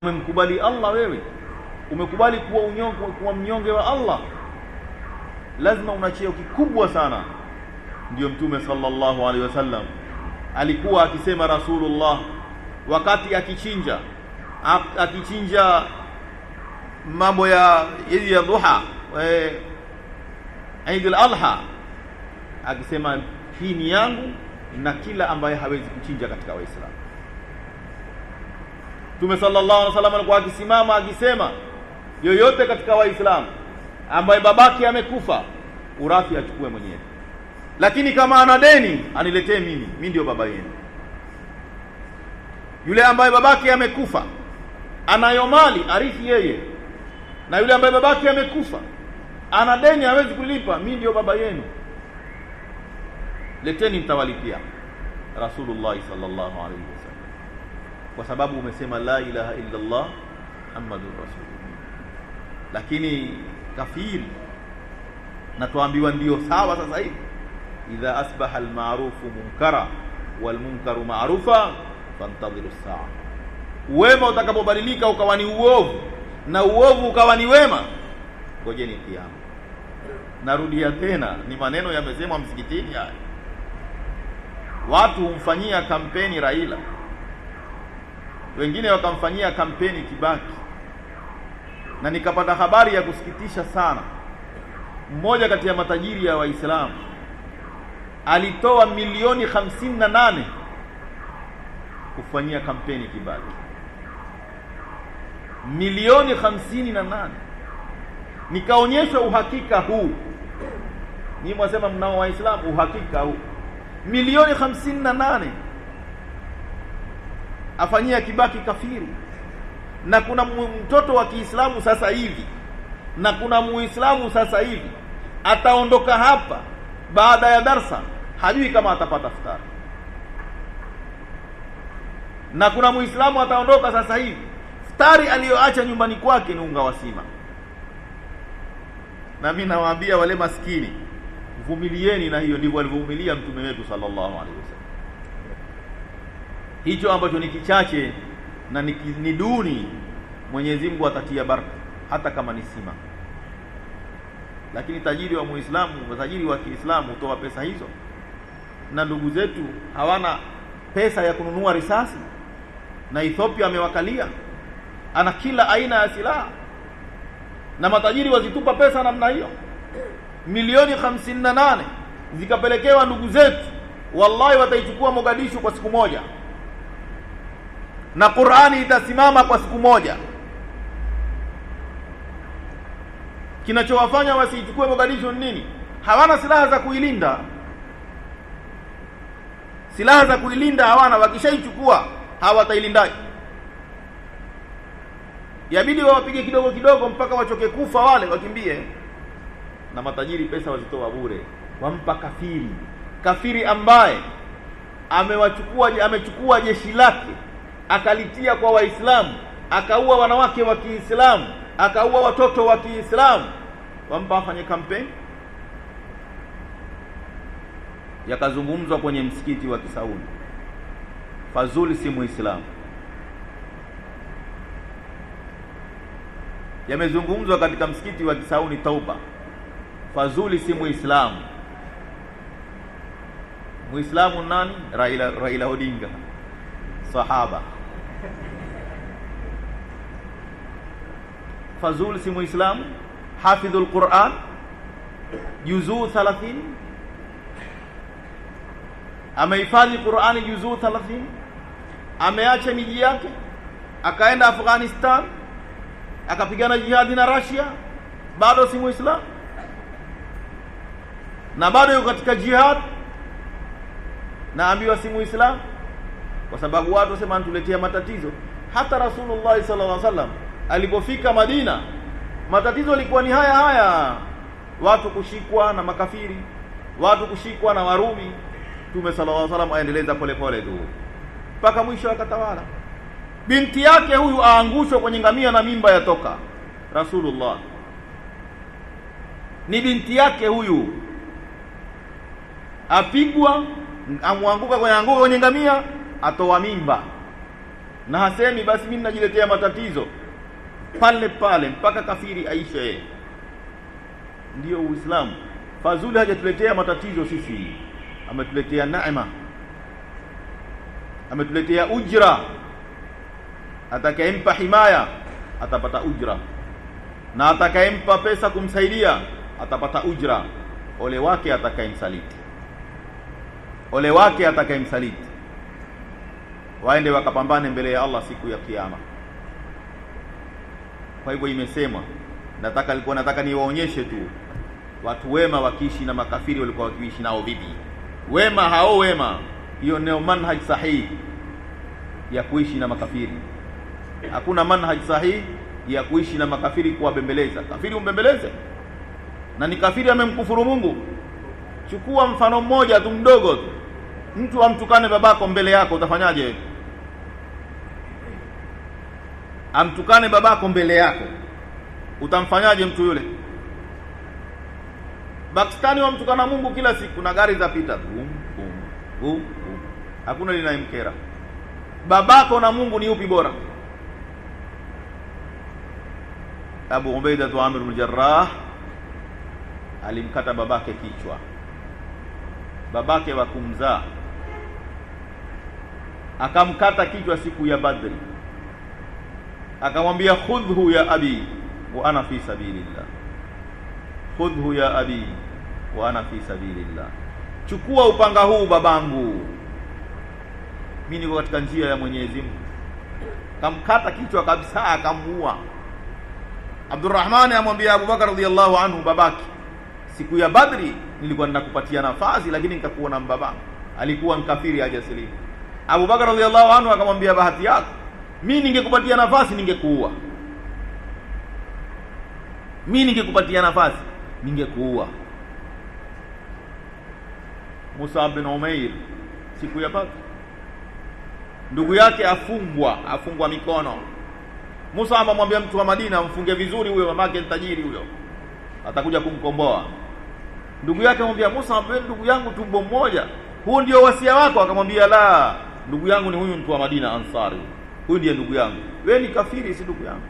umemkubali Allah, wewe umekubali kuwa mnyonge wa Allah, lazima una cheo kikubwa sana. Ndio Mtume sallallahu alaihi wasallam alikuwa akisema Rasulullah wakati akichinja mambo ya dhuha, Eid al-Adha, akisema hii ni yangu na kila ambaye hawezi kuchinja katika Waislamu. Mtume sallallahu alaihi wasallam alikuwa akisimama akisema, yoyote katika Waislamu ambaye babake amekufa, urathi achukue mwenyewe, lakini kama ana deni aniletee mimi ndio baba yenu. Yule ambaye babake amekufa anayo mali arithi yeye, na yule ambaye babake amekufa ana deni hawezi kulipa, mimi ndio baba yenu, leteni mtawalipia. Rasulullah sallallahu alaihi wasallam, kwa sababu umesema la ilaha illa Allah Muhammadur Rasulullah. Lakini kafiri na tuambiwa ndio sawa sasa hivi, idha asbaha al-ma'rufu munkara wal munkaru ma'rufa fantadhiru as-sa'a. Wema utakapobadilika ukawa ni uovu na uovu ukawa ni wema, ngojeni kiyama. Narudia tena, ni maneno yamesemwa msikitini haya. Watu humfanyia kampeni Raila, wengine wakamfanyia kampeni Kibaki, na nikapata habari ya kusikitisha sana. Mmoja kati ya matajiri ya Waislamu alitoa milioni 58 kufanyia kampeni Kibaki. Milioni 58. Nikaonyeshwa uhakika huu. Ni mwasema mnao Waislamu uhakika huu. Milioni 58 afanyia Kibaki kafiri. Na kuna mtoto wa Kiislamu sasa hivi, na kuna Muislamu sasa hivi ataondoka hapa baada ya darsa, hajui kama atapata futari. Na kuna Muislamu ataondoka sasa hivi, futari aliyoacha nyumbani kwake ni unga wa sima. Na mimi nawaambia wale maskini, vumilieni, na hiyo ndivyo alivyovumilia mtume wetu sallallahu alaihi wasallam. Hicho ambacho ni kichache na ni duni, Mwenyezi Mungu atatia baraka hata kama ni sima. Lakini tajiri wa Muislamu, tajiri wa Kiislamu hutoa pesa hizo, na ndugu zetu hawana pesa ya kununua risasi, na Ethiopia amewakalia, ana kila aina ya silaha, na matajiri wazitupa pesa namna hiyo. Milioni 58 zikapelekewa ndugu zetu, wallahi wataichukua Mogadishu kwa siku moja, na Qur'ani itasimama kwa siku moja. Kinachowafanya wasichukue Mogadishu ni nini? Hawana silaha za kuilinda. Silaha za kuilinda hawana, wakishaichukua hawatailindaje? Yabidi wawapige kidogo kidogo mpaka wachoke kufa wale, wakimbie. Na matajiri pesa wazitoa bure, wampa kafiri ambaye amechukua jeshi lake akalitia kwa Waislamu, akaua wanawake wa Kiislamu, akaua watoto wa Kiislamu, wampa afanye kampeni. Yakazungumzwa kwenye msikiti wa Kisauni, Fazuli si Muislamu. Yamezungumzwa katika msikiti wa Kisauni Tauba, Fazuli si Muislamu. Muislamu nani? Raila Odinga, sahaba. Fazuli si Muislamu, hafidhul Qur'an juzuu 30, amehifadhi Qur'ani juzuu 30, ameacha miji yake akaenda Afghanistan akapigana jihadi na Russia, bado si Muislamu, na bado yuko katika jihad, naambiwa si Muislamu. Kwa sababu watu wasema anatuletea matatizo. Hata Rasulullah sallallahu alaihi wasallam alipofika Madina, matatizo yalikuwa ni haya, watu kushikwa na makafiri, watu kushikwa na Warumi. Mtume sallallahu alaihi wasallam aendeleza pole tu mpaka mwisho akatawala. Binti yake huyu aangushwa kwenye ngamia na mimba yatoka. Rasulullah ni binti yake huyu, apigwa, amwanguka kwenye ngamia, atoa mimba. na hasemi basi mimi ninajiletea matatizo pale pale mpaka kafiri aishe. Ndio Uislamu. Fazuli hajatuletea matatizo sisi, ametuletea neema, ametuletea ujra. Atakayempa himaya atapata ujra, na atakayempa pesa kumsaidia atapata ujra. Ole wake atakayemsaliti, ole wake atakayemsaliti. Waende wakapambane mbele ya Allah siku ya kiyama. Kwa hivyo imesemwa, nataka niwaonyeshe tu watu wema wakiishi na makafiri walikuwa wakiishi nao vipi. Wema hao wema, hiyo ndio manhaj sahihi ya kuishi na makafiri. Hakuna manhaj sahihi ya kuishi na makafiri kuwabembeleza. Kafiri umbembeleze, na ni kafiri amemkufuru Mungu. Chukua mfano mmoja tu mdogo tu. Mtu amtukane babako mbele yako, utafanyaje? Amtukane babako mbele yako, utamfanyaje mtu yule? Pakistani wamtukana Mungu kila siku na gari zapita bum bum bum, hakuna linayemkera. Babako na Mungu ni upi bora? Abu Ubaida Amir bin Jarrah alimkata babake kichwa, babake wa kumzaa akamkata kichwa siku ya Badri. Akamwambia, khudhu ya abi wa ana fi sabilillah, khudhu ya abi wa ana fi sabilillah. Chukua upanga huu babangu, mimi niko katika njia ya Mwenyezi Mungu. Kamkata kichwa kabisa, akamuua. Abdurrahman amwambia Abu Bakar radhiyallahu anhu, babaki, siku ya Badri nilikuwa ninakupatia nafasi, lakini nikakuona babangu alikuwa mkafiri hajasilimu. Abu Bakar radhiyallahu anhu akamwambia, bahati yako, mimi ningekupatia nafasi ningekuua, mimi ningekupatia nafasi ningekuua. Musa bin Umair siku ya Badr, ndugu yake afungwa mikono. Musa amemwambia mtu wa Madina amfunge vizuri huyo, mamake ni tajiri huyo, atakuja kumkomboa. Ndugu yake amwambia Musa, ndugu yangu tumbo mmoja, huu ndio wasia wako? Akamwambia, la, ndugu yangu ni huyu mtu wa Madina Ansari, huyu ndiye ndugu yangu, wewe ni kafiri, si ndugu yangu.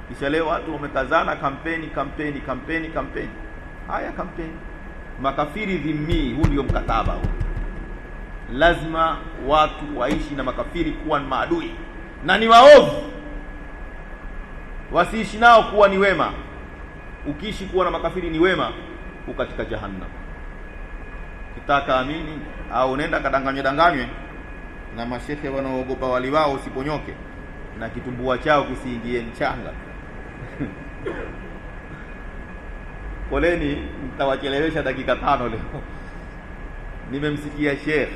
Kisha leo watu wamekazana kampeni. Haya kampeni, makafiri dhimmi, huu ndio mkataba huu. Lazima watu waishi na makafiri kuwa ni maadui na ni waovu, wasiishi nao kuwa ni wema. Ukiishi kuwa na makafiri ni wema, uko katika jahannam. Kitaka amini au nenda kadanganywe na mashehe wanaoogopa wali wao usiponyoke na kitumbua chao kisiingie mchanga. Poleni, mtawachelewesha dakika 5 leo. Nimemsikia Sheikh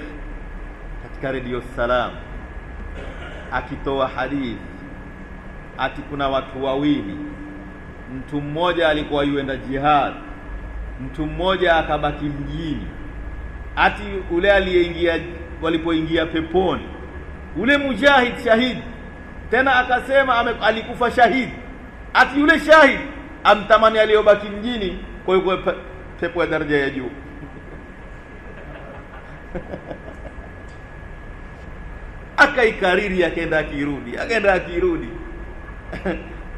katika Radio Salam akitoa hadithi ati kuna watu wawili, mtu mmoja alikuwa yuenda jihad, mtu mmoja akabaki mjini. Ati ule aliyeingia, walipoingia peponi, ule mujahid shahidi, tena akasema alikufa shahidi, ati yule shahidi amtamani aliyobaki mjini kwa hiyo pepo ya daraja ya juu. Akaikariri, akaenda akirudi.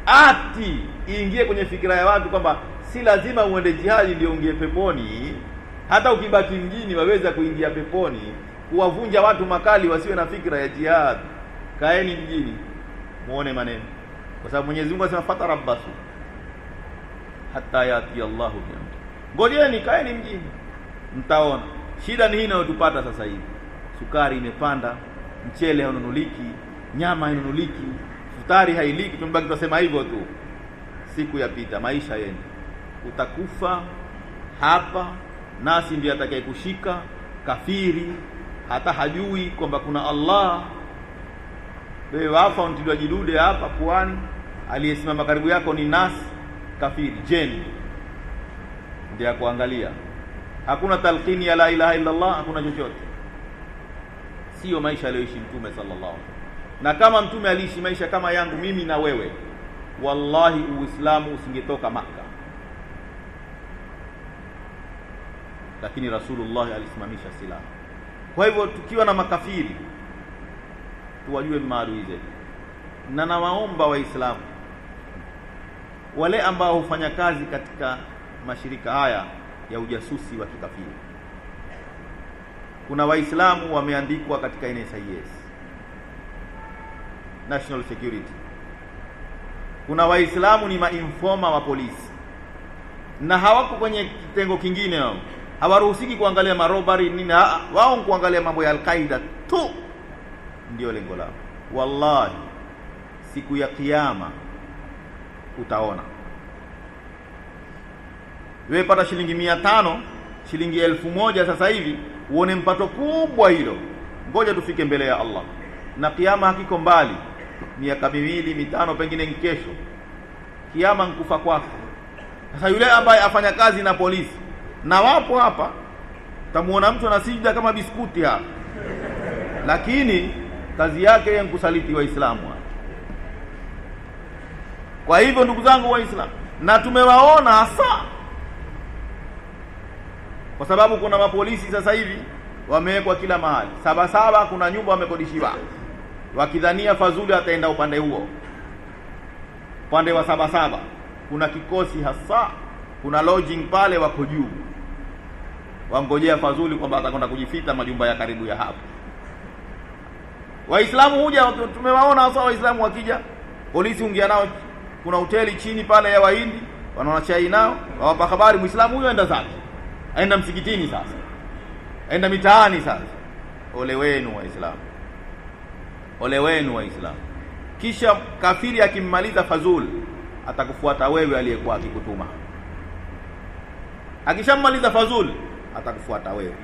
Ati iingie kwenye fikira ya watu kwamba si lazima uende jihadi ndio uingie peponi. Hata ukibaki mjini waweza kuingia peponi, kuwavunja watu makali wasiwe na fikra ya jihad. Kaeni mjini muone maneno, kwa sababu Mwenyezi Mungu anasema fatarabbasu hatta yati Allahu bi amri. Ngojeni, kaeni mjini mtaona. Shida ni hii inayotupata sasa hivi. Sukari imepanda, mchele haununuliki, nyama hainunuliki, futari hailiki, tumebaki tusema hivyo tu. Siku yapita, maisha yenu. Utakufa hapa, nasi ndiye atakayekushika. Kafiri hata hajui kwamba kuna Allah. Wewe wafa untilwa jidude hapa puani, aliyesimama karibu yako ni nasi kafiri jeni, ndiye kuangalia. Hakuna talqini ya la ilaha illa Allah, hakuna chochote. Sio maisha aliyoishi Mtume sallallahu alaihi wasallam. Na kama Mtume aliishi maisha kama yangu mimi na wewe, wallahi Uislamu usingetoka Makka. Lakini Rasulullah alisimamisha silaha. Kwa hivyo tukiwa na makafiri tuwajue maadui zetu. Na nawaomba Waislamu wale ambao hufanya kazi katika mashirika haya ya ujasusi wa kikafiri, kuna Waislamu wameandikwa katika NSIS, National Security. Kuna Waislamu ni mainforma wa polisi, na hawako kwenye kitengo kingine. Wao hawaruhusiki kuangalia marobari nini, wao kuangalia mambo ya Al-Qaeda tu, ndio lengo lao. Wallahi siku ya kiyama utaona wewe pata shilingi 500, shilingi 1000 sasa hivi, uone mpato kubwa hilo. Ngoja tufike mbele ya Allah, na kiyama hakiko mbali, miaka 2 5 pengine kesho kiyama nkufa kwako. Sasa yule ambaye afanya kazi na polisi, na wapo hapa, tamuona mtu anasijida kama biskuti hapa, lakini kazi yake yeye kusaliti Waislamu. Kwa hivyo ndugu zangu Waislamu, na tumewaona hasa kwa sababu kuna mapolisi sasa hivi wamewekwa kila mahali. Sabasaba kuna nyumba wamekodishiwa, wakidhania Fazuli ataenda upande huo, upande wa Sabasaba kuna kikosi hasa, kuna lodging pale, wako juu wangojea Fazuli kwamba atakwenda kujifita majumba ya karibu ya hapo. Waislamu huja, tumewaona hasa Waislamu wakija, polisi ungia nao, kuna hoteli chini pale ya Wahindi, wanaona chai nao, wawapa habari Muislamu huyo aenda zake, aenda msikitini sasa, aenda mitaani sasa. Ole wenu Waislamu, ole wenu Waislamu. Kisha kafiri akimmaliza Fazul atakufuata wewe aliyekuwa akikutuma. Akishammaliza Fazul atakufuata wewe,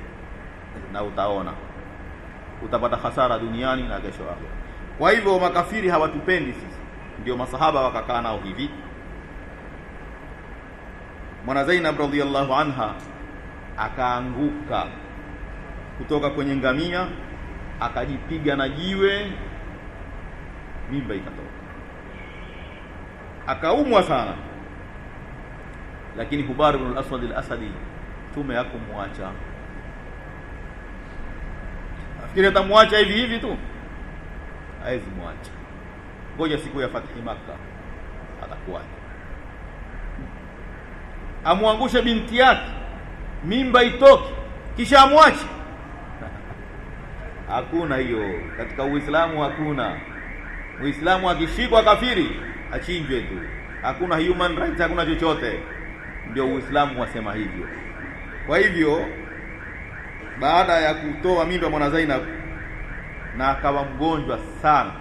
na utaona utapata hasara duniani na kesho yako. Kwa hivyo makafiri hawatupendi sisi, ndio masahaba wakakaa nao hivi. Mwana Zainab radhiyallahu anha akaanguka kutoka kwenye ngamia, akajipiga na jiwe, mimba ikatoka, akaumwa sana. Lakini Hubar ibn al-Aswad al-Asadi tume hakumwacha. Nafikiri atamwacha hivi hivi tu, haizi mwacha. Ngoja siku ya Fathi Makkah atakuwa amwangushe binti yake, mimba itoke, kisha amwache. Hakuna hiyo katika Uislamu, hakuna. Uislamu akishikwa kafiri achinjwe tu, hakuna human rights, hakuna chochote. Ndio Uislamu wasema hivyo. Kwa hivyo baada ya kutoa mimba Mwana Zainab, na akawa mgonjwa sana,